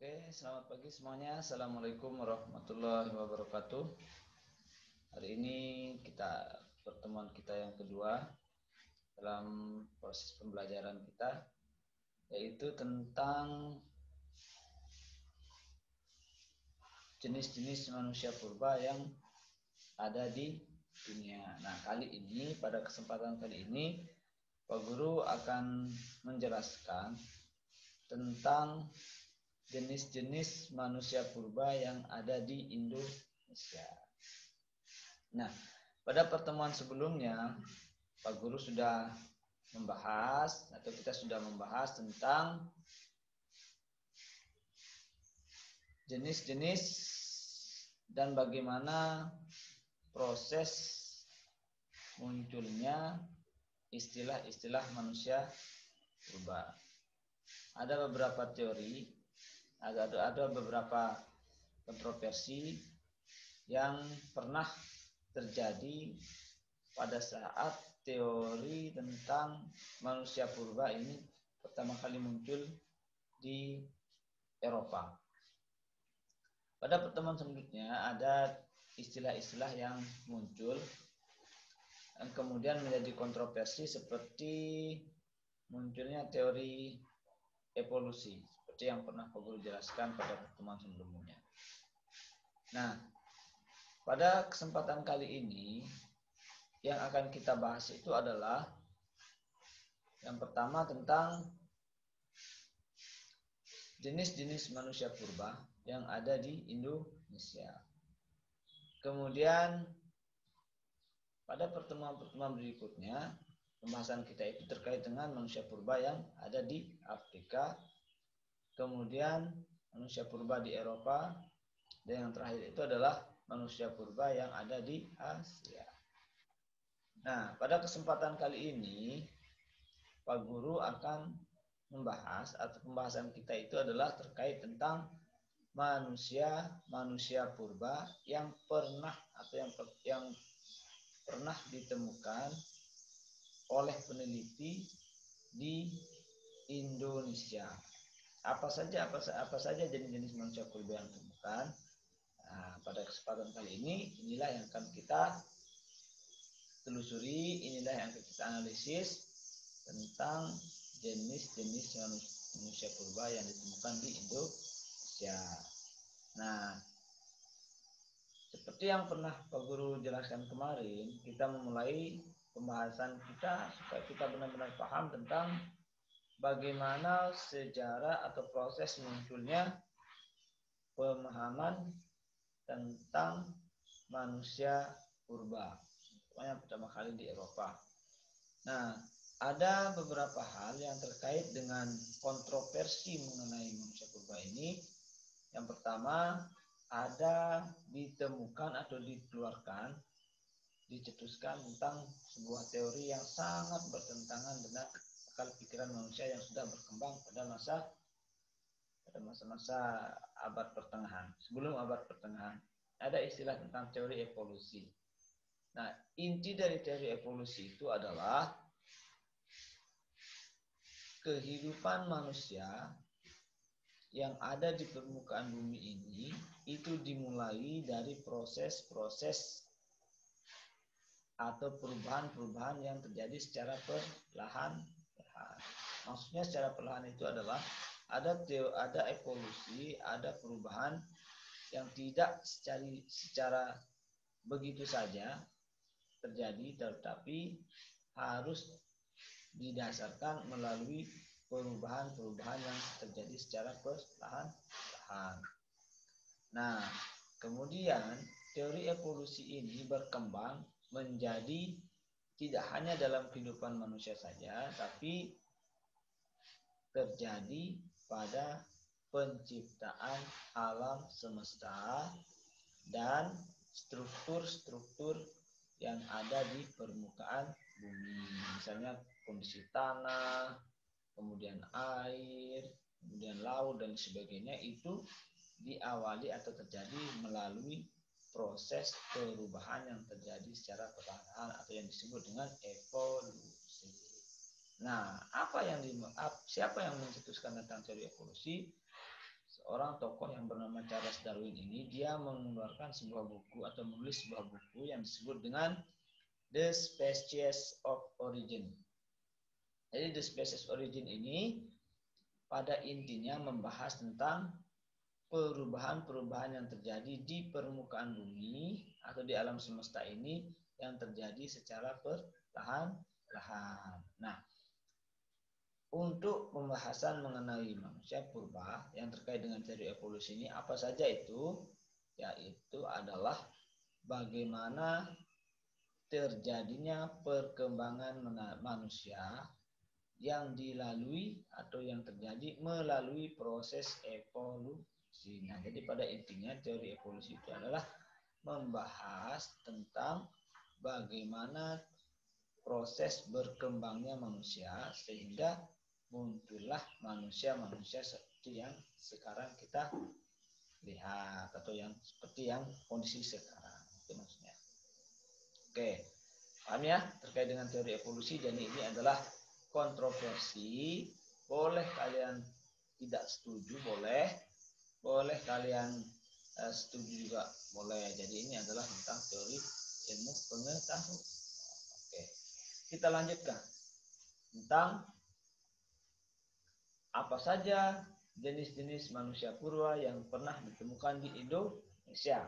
Oke, selamat pagi semuanya. Assalamualaikum warahmatullahi wabarakatuh. Hari ini pertemuan kita yang kedua dalam proses pembelajaran kita, yaitu tentang jenis-jenis manusia purba yang ada di dunia. Nah, pada kesempatan kali ini, Pak Guru akan menjelaskan tentang jenis-jenis manusia purba yang ada di Indonesia. Nah, pada pertemuan sebelumnya, Pak Guru sudah kita sudah membahas tentang jenis-jenis dan bagaimana proses munculnya istilah-istilah manusia purba. Ada beberapa teori, ada beberapa kontroversi yang pernah terjadi pada saat teori tentang manusia purba ini pertama kali muncul di Eropa. Pada pertemuan selanjutnya ada istilah-istilah yang muncul dan kemudian menjadi kontroversi, seperti munculnya teori evolusi, seperti yang pernah Pak Guru jelaskan pada pertemuan sebelumnya. Nah, pada kesempatan kali ini yang akan kita bahas itu adalah yang pertama tentang jenis-jenis manusia purba yang ada di Indonesia. Kemudian pada pertemuan-pertemuan berikutnya, pembahasan kita itu terkait dengan manusia purba yang ada di Afrika, kemudian manusia purba di Eropa, dan yang terakhir itu adalah manusia purba yang ada di Asia. Nah, pada kesempatan kali ini, Pak Guru akan membahas, atau pembahasan kita itu adalah terkait tentang manusia purba yang pernah ditemukan oleh peneliti di Indonesia. Apa saja jenis-jenis manusia purba yang ditemukan? Nah, pada kesempatan kali ini, inilah yang akan kita telusuri, inilah yang akan kita analisis tentang jenis-jenis manusia purba yang ditemukan di Indonesia. Nah, seperti yang pernah Pak Guru jelaskan kemarin, kita memulai pembahasan kita supaya kita benar-benar paham tentang bagaimana sejarah atau proses munculnya pemahaman tentang manusia purba, pokoknya pertama kali di Eropa. Nah, ada beberapa hal yang terkait dengan kontroversi mengenai manusia purba ini. Yang pertama, ada ditemukan atau dikeluarkan, dicetuskan tentang sebuah teori yang sangat bertentangan dengan akal pikiran manusia yang sudah berkembang pada masa-masa abad pertengahan, sebelum abad pertengahan. Ada istilah tentang teori evolusi. Nah, inti dari teori evolusi itu adalah kehidupan manusia yang ada di permukaan bumi ini itu dimulai dari proses-proses atau perubahan-perubahan yang terjadi secara perlahan. Maksudnya secara perlahan itu adalah ada evolusi, ada perubahan yang tidak secara begitu saja terjadi, tetapi harus didasarkan melalui perubahan-perubahan yang terjadi secara perlahan-lahan. Nah, kemudian teori evolusi ini berkembang menjadi tidak hanya dalam kehidupan manusia saja, tapi terjadi pada penciptaan alam semesta dan struktur-struktur yang ada di permukaan bumi. Misalnya kondisi tanah, kemudian air, kemudian laut dan sebagainya, itu diawali atau terjadi melalui proses perubahan yang terjadi secara perlahan atau yang disebut dengan evolusi. Nah, siapa yang mencetuskan tentang teori evolusi? seorang tokoh yang bernama Charles Darwin ini, dia mengeluarkan sebuah buku atau menulis sebuah buku yang disebut dengan The Species of Origin. Jadi The Species of Origin ini pada intinya membahas tentang perubahan-perubahan yang terjadi di permukaan bumi atau di alam semesta ini yang terjadi secara perlahan-lahan. Nah, untuk pembahasan mengenai manusia purba yang terkait dengan teori evolusi ini apa saja itu? Yaitu adalah bagaimana terjadinya perkembangan manusia yang dilalui atau yang terjadi melalui proses evolusi. Nah, jadi pada intinya teori evolusi itu adalah membahas tentang bagaimana proses berkembangnya manusia sehingga muncullah manusia-manusia seperti yang sekarang kita lihat atau yang seperti yang kondisi sekarang. Itu maksudnya. Oke, paham ya terkait dengan teori evolusi. Jadi ini adalah kontroversi. Boleh kalian tidak setuju, boleh kalian setuju juga boleh. Jadi ini adalah tentang teori ilmu pengetahuan. Oke, kita lanjutkan tentang apa saja jenis-jenis manusia purba yang pernah ditemukan di Indonesia.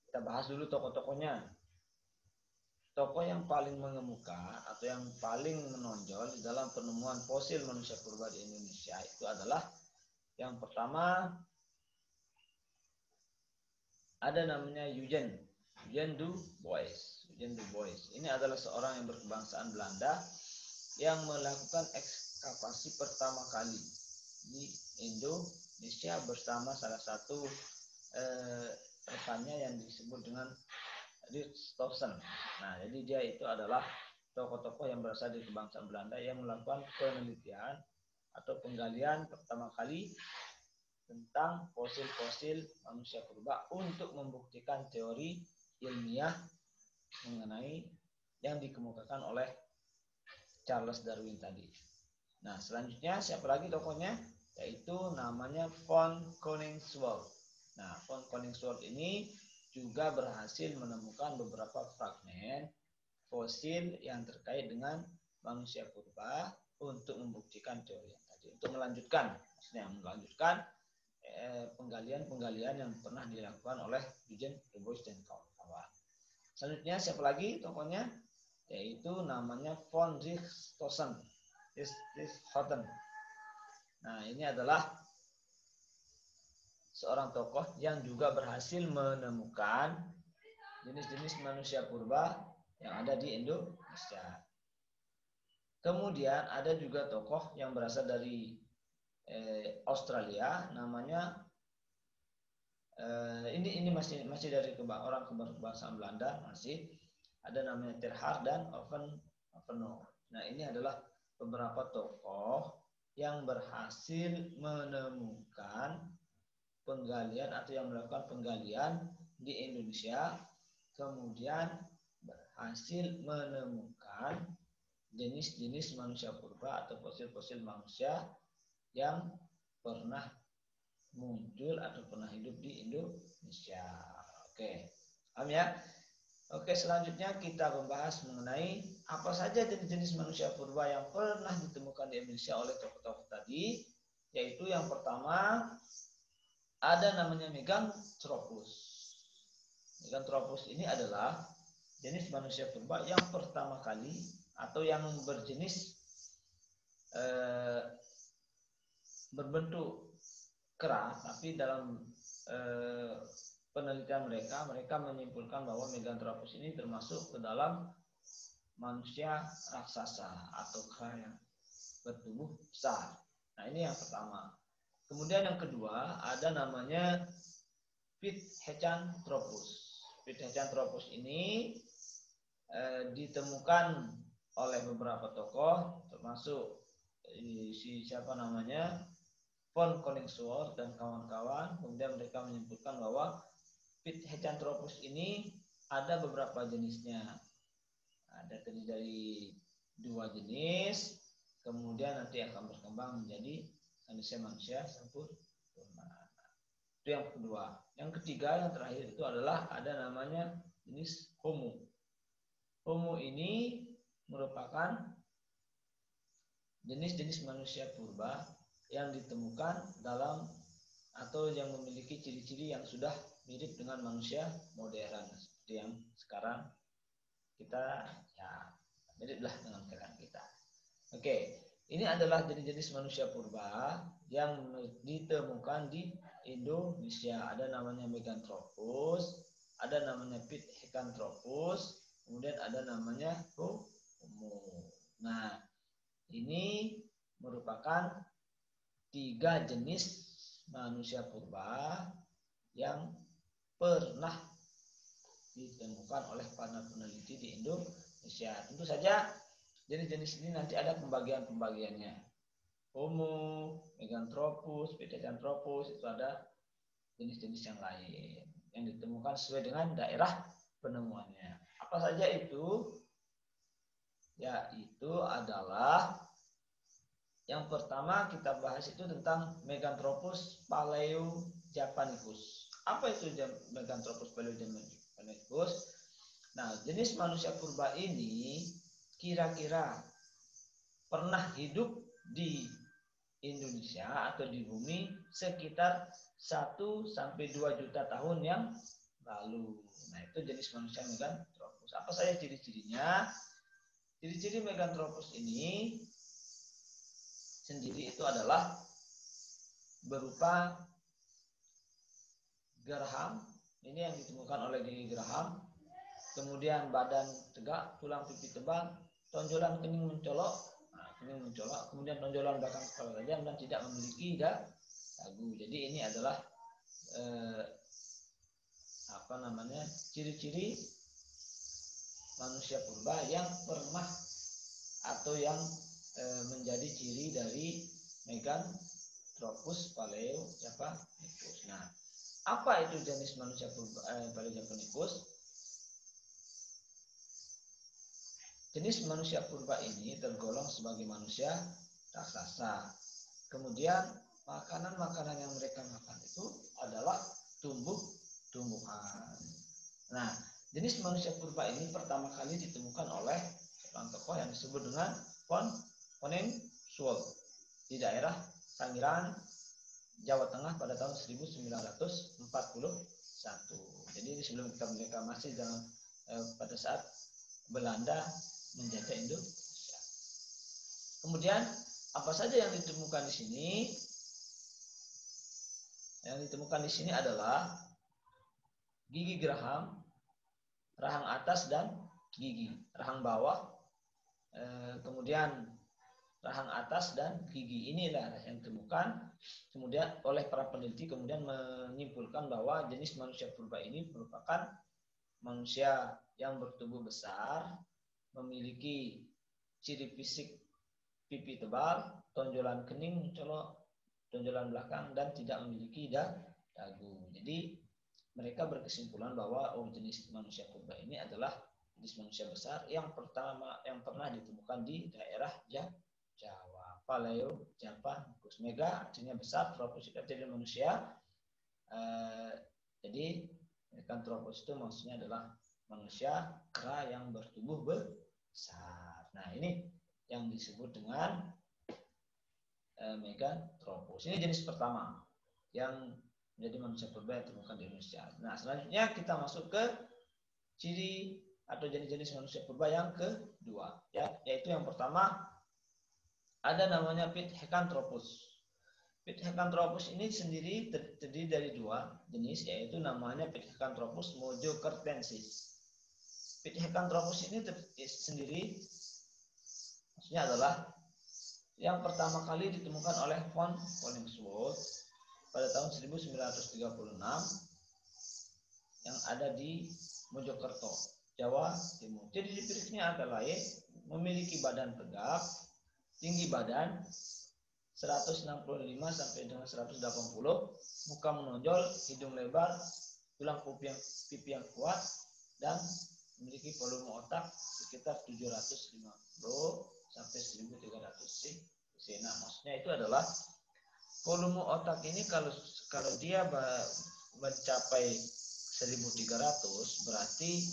Kita bahas dulu tokoh-tokohnya. Tokoh yang paling mengemuka atau yang paling menonjol di dalam penemuan fosil manusia purba di Indonesia itu adalah yang pertama ada namanya Eugen Du Bois. Ini adalah seorang yang berkebangsaan Belanda yang melakukan ekskavasi pertama kali di Indonesia bersama salah satu rekannya yang disebut dengan Richthofen. Nah, jadi dia itu adalah tokoh-tokoh yang berasal dari kebangsaan Belanda yang melakukan penelitian atau penggalian pertama kali tentang fosil-fosil manusia purba untuk membuktikan teori ilmiah mengenai yang dikemukakan oleh Charles Darwin tadi. Nah, selanjutnya siapa lagi tokohnya? Yaitu namanya von Koningswald. Nah, von Koningswald ini juga berhasil menemukan beberapa fragmen fosil yang terkait dengan manusia purba untuk membuktikan teori yang tadi. Untuk melanjutkan penggalian-penggalian yang pernah dilakukan oleh Eugen Du Bois dan kawan-kawan. Selanjutnya siapa lagi tokohnya? Yaitu namanya von Richthofen. Nah, ini adalah seorang tokoh yang juga berhasil menemukan jenis-jenis manusia purba yang ada di Indonesia. Kemudian ada juga tokoh yang berasal dari Australia, namanya ini masih dari orang kebangsaan Belanda, masih ada namanya Terhar dan Oveno. Nah, ini adalah beberapa tokoh yang berhasil menemukan penggalian atau yang melakukan penggalian di Indonesia, kemudian berhasil menemukan jenis-jenis manusia purba atau fosil-fosil manusia yang pernah muncul atau pernah hidup di Indonesia. Oke, paham ya? Oke, selanjutnya kita membahas mengenai apa saja jenis-jenis manusia purba yang pernah ditemukan di Indonesia oleh tokoh-tokoh tadi. Yaitu yang pertama ada namanya Meganthropus. Meganthropus ini adalah jenis manusia purba yang pertama kali atau yang berjenis berbentuk kera, tapi dalam penelitian mereka menyimpulkan bahwa Meganthropus ini termasuk ke dalam manusia raksasa atau kera yang bertubuh besar. Nah, ini yang pertama. Kemudian yang kedua ada namanya Pithecanthropus. Pithecanthropus ini ditemukan oleh beberapa tokoh, termasuk siapa namanya von Koningswald dan kawan-kawan. Kemudian mereka menyimpulkan bahwa Pithecanthropus ini ada beberapa jenisnya. Ada terdiri dari 2 jenis, kemudian nanti akan berkembang menjadi manusia sempurna. Itu yang kedua. Yang ketiga, yang terakhir itu adalah ada namanya jenis Homo. Homo ini merupakan jenis-jenis manusia purba yang ditemukan dalam atau yang memiliki ciri-ciri yang sudah mirip dengan manusia modern seperti yang sekarang kita ya miriplah dengan sekarang kita. Oke, ini adalah jenis-jenis manusia purba yang ditemukan di Indonesia. Ada namanya Meganthropus, ada namanya Pithecanthropus, kemudian ada namanya Homo. Nah, ini merupakan 3 jenis manusia purba yang pernah ditemukan oleh para peneliti di Indonesia. Tentu saja jenis-jenis ini nanti ada pembagian-pembagiannya. Homo, Meganthropus, Pithecanthropus, itu ada jenis-jenis yang lain yang ditemukan sesuai dengan daerah penemuannya. Apa saja itu? Yaitu adalah yang pertama kita bahas itu tentang Meganthropus paleojapanicus. Apa itu Meganthropus paleojapanicus? Nah, jenis manusia purba ini kira-kira pernah hidup di Indonesia atau di bumi sekitar 1 sampai 2 juta tahun yang lalu. Nah, itu jenis manusia Meganthropus. Apa saja ciri-cirinya? Ciri-ciri Meganthropus ini sendiri itu adalah berupa geraham, ini yang ditemukan oleh Gigi Graham, kemudian badan tegak, tulang pipi tebal, tonjolan kening mencolok, kemudian tonjolan belakang kepala tajam dan tidak memiliki dagu. Jadi ini adalah ciri-ciri manusia purba yang pernah atau yang menjadi ciri dari Meganthropus paleojapanicus. Nah, apa itu jenis manusia purba paleojapanicus? Jenis manusia purba ini tergolong sebagai manusia raksasa. Kemudian makanan-makanan yang mereka makan itu adalah tumbuh-tumbuhan. Nah, jenis manusia purba ini pertama kali ditemukan oleh seorang tokoh yang disebut dengan Koningswald di daerah Sangiran, Jawa Tengah pada tahun 1941. Jadi ini sebelum kita merdeka, masih pada saat Belanda menjajah Indonesia. Kemudian apa saja yang ditemukan di sini? Yang ditemukan di sini adalah gigi geraham, rahang atas dan gigi, rahang bawah, kemudian rahang atas dan gigi. Inilah yang ditemukan kemudian oleh para peneliti, kemudian menyimpulkan bahwa jenis manusia purba ini merupakan manusia yang bertubuh besar, memiliki ciri fisik pipi tebal, tonjolan kening mencolok, tonjolan belakang, dan tidak memiliki dagu. Jadi mereka berkesimpulan bahwa jenis manusia purba ini adalah jenis manusia besar yang pernah ditemukan di daerah Jawa. Paleojapanicus. Mega artinya besar, tropus itu artinya manusia. Jadi Meganthropus itu maksudnya adalah manusia kera yang bertubuh besar. Nah, ini yang disebut dengan Meganthropus. Ini jenis pertama yang menjadi manusia purba yang ditemukan di Indonesia. Nah, selanjutnya kita masuk ke ciri atau jenis-jenis manusia purba yang kedua, yaitu yang pertama ada namanya Pithecanthropus. Pithecanthropus ini sendiri terdiri dari 2 jenis, yaitu namanya Pithecanthropus mojokertensis. Pithecanthropus ini sendiri maksudnya adalah yang pertama kali ditemukan oleh von Koningswald pada tahun 1936 yang ada di Mojokerto, Jawa Timur. Jadi fisiknya agak lain, memiliki badan tegak, tinggi badan 165 sampai dengan 180, muka menonjol, hidung lebar, tulang pipi yang kuat, dan memiliki volume otak sekitar 750 sampai 1300 cc. Nah, maksudnya itu adalah volume otak ini kalau dia mencapai 1.300 berarti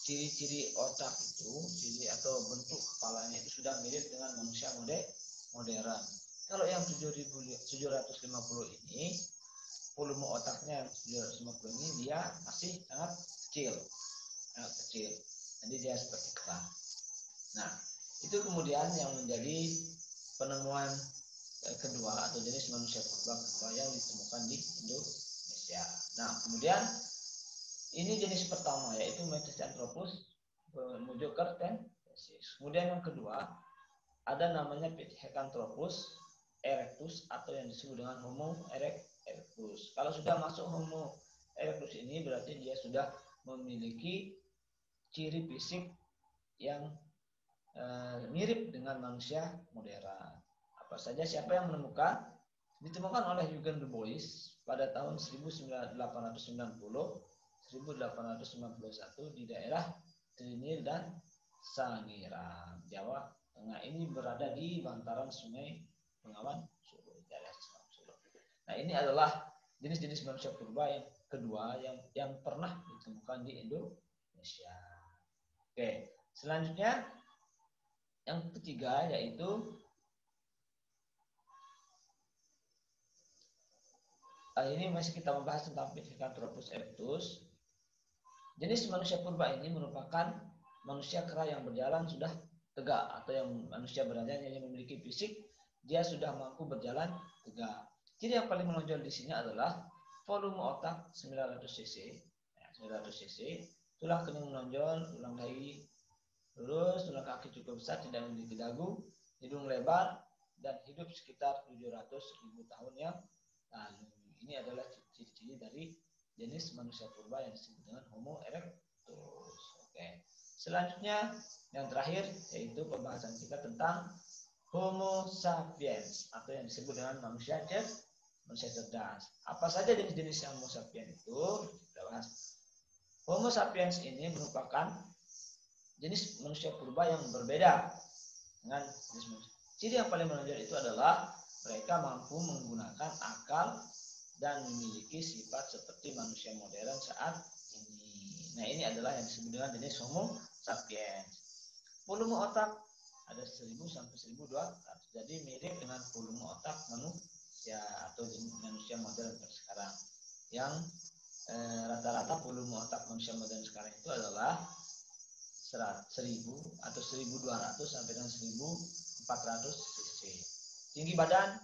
ciri-ciri otak itu, ciri atau bentuk kepalanya itu sudah mirip dengan manusia modern. Kalau yang 750 ini, volume otaknya yang 750 ini dia masih sangat kecil. Jadi dia seperti kerang. Nah, itu kemudian yang menjadi penemuan kedua atau jenis manusia purba kedua yang ditemukan di Indonesia. Nah, kemudian ini jenis pertama yaitu Metrianthropus mujokertensis. Kemudian yang kedua ada namanya Pithecanthropus erectus atau yang disebut dengan Homo erectus. Kalau sudah masuk Homo erectus ini berarti dia sudah memiliki ciri fisik yang mirip dengan manusia modern. Apa saja, siapa yang menemukan? Ditemukan oleh Eugen Du Bois pada tahun 1890 1891 di daerah Trinil dan Sangiram, Jawa Tengah. Ini berada di bantaran Sungai Bengawan Solo, daerah Solo. Nah, ini adalah jenis-jenis manusia purba yang kedua yang pernah ditemukan di Indonesia. Oke, selanjutnya yang ketiga yaitu ini masih kita membahas tentang Pithecanthropus erectus. Jenis manusia purba ini merupakan manusia kera yang berjalan sudah tegak atau yang manusia beranjak yang memiliki fisik dia sudah mampu berjalan tegak. Jadi yang paling menonjol di sini adalah volume otak 900 cc, 900 cc, tulang kening menonjol, tulang dahi lurus, tulang kaki cukup besar, tidak memiliki dagu, hidung lebar, dan hidup sekitar 700.000 tahun yang lalu. Ini adalah ciri-ciri dari jenis manusia purba yang disebut dengan Homo erectus. Oke. Selanjutnya yang terakhir yaitu pembahasan kita tentang Homo sapiens atau yang disebut dengan manusia cerdas. Apa saja jenis-jenis Homo sapiens itu? Kita bahas. Homo sapiens ini merupakan jenis manusia purba yang berbeda dengan jenis manusia. Ciri yang paling menonjol itu adalah mereka mampu menggunakan akal dan memiliki sifat seperti manusia modern saat ini. Nah, ini adalah yang disebut dengan jenis Homo sapiens. Volume otak ada 1.000 sampai 1.200. Jadi mirip dengan volume otak manusia atau jenis manusia modern sekarang. Yang rata-rata volume otak manusia modern sekarang itu adalah 1.000 atau 1.200 sampai dengan 1.400 cc. Tinggi badan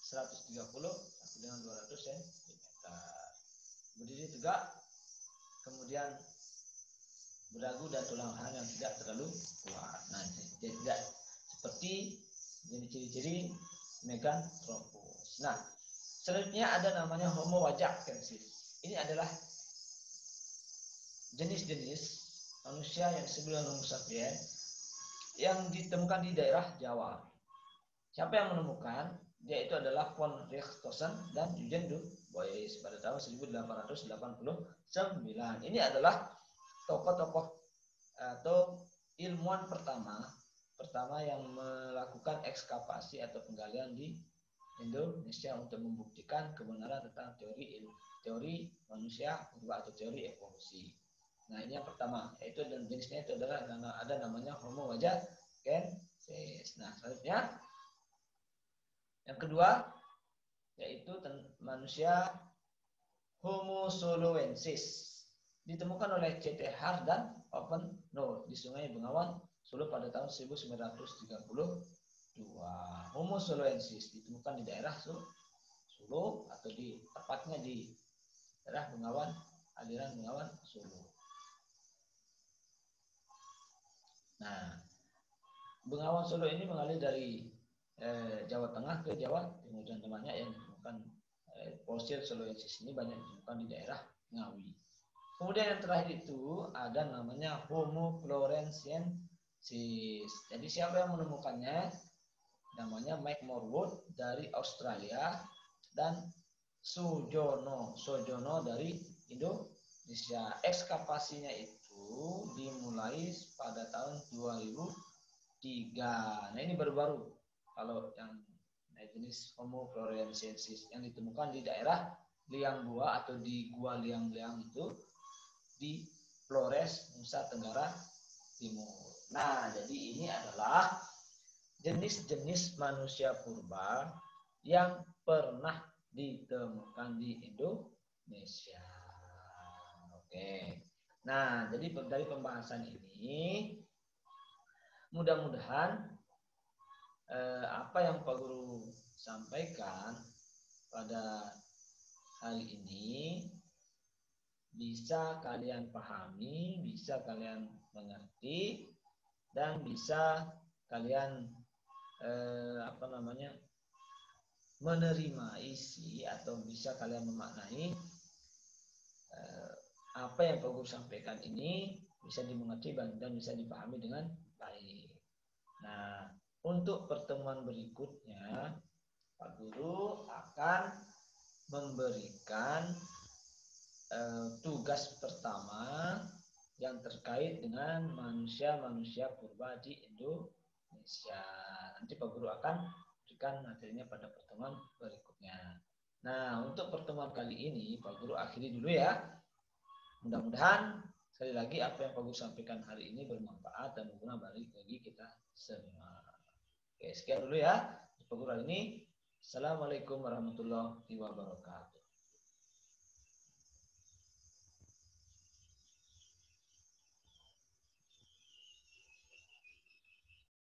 130 sampai dengan 200 cm. Berdiri tegak, kemudian berdagu dan tulang rahang yang tidak terlalu kuat. Nah, jadi tidak seperti ciri-ciri Meganthropus. Nah, selanjutnya ada namanya Homo wajakensis. Ini adalah jenis-jenis manusia yang disebut dengan Homo sapiens yang ditemukan di daerah Jawa. Siapa yang menemukan? Dia itu adalah von Richthofen dan Eugen Du Bois pada tahun 1889. Ini adalah tokoh-tokoh atau ilmuwan pertama yang melakukan ekskavasi atau penggalian di Indonesia untuk membuktikan kebenaran tentang teori manusia purba atau teori evolusi. Nah, ini yang pertama, yaitu dan jenisnya itu adalah ada namanya Homo wajakensis. Nah, selanjutnya yang kedua yaitu manusia Homo soloensis. Ditemukan oleh C.T. Hart dan Open Note di Sungai Bengawan Solo pada tahun 1932. Homo soloensis ditemukan di daerah Solo atau tepatnya di daerah Bengawan, aliran Bengawan Solo. Nah, Bengawan Solo ini mengalir dari Jawa Tengah ke Jawa Timur dan temannya yang ditemukan fosil soloensis ini banyak ditemukan di daerah Ngawi. Kemudian yang terakhir itu ada namanya Homo floresiensis. Jadi siapa yang menemukannya? Namanya Mike Morwood dari Australia dan Sujono dari Indonesia. Ekskavasinya itu dimulai pada tahun 2003. Nah, ini baru-baru. Kalau yang jenis Homo floresiensis yang ditemukan di daerah Liang Bua atau di Gua Liang-Liang itu di Flores, Nusa Tenggara Timur. Nah, jadi ini adalah jenis-jenis manusia purba yang pernah ditemukan di Indonesia. Oke. Nah, jadi dari pembahasan ini mudah-mudahan apa yang Pak Guru sampaikan pada hari ini bisa kalian pahami, bisa kalian mengerti, dan bisa kalian menerima isi atau bisa kalian memaknai apa yang Pak Guru sampaikan ini bisa dimengerti dan bisa dipahami dengan baik. Nah, untuk pertemuan berikutnya Pak Guru akan memberikan tugas pertama yang terkait dengan manusia-manusia purba di Indonesia. Nanti Pak Guru akan berikan materinya pada pertemuan berikutnya. Nah, untuk pertemuan kali ini Pak Guru akhiri dulu ya. Mudah-mudahan sekali lagi apa yang Pak Guru sampaikan hari ini bermanfaat dan berguna bagi kita semua. Oke, sekian dulu ya Pak Guru hari ini. Assalamualaikum warahmatullahi wabarakatuh.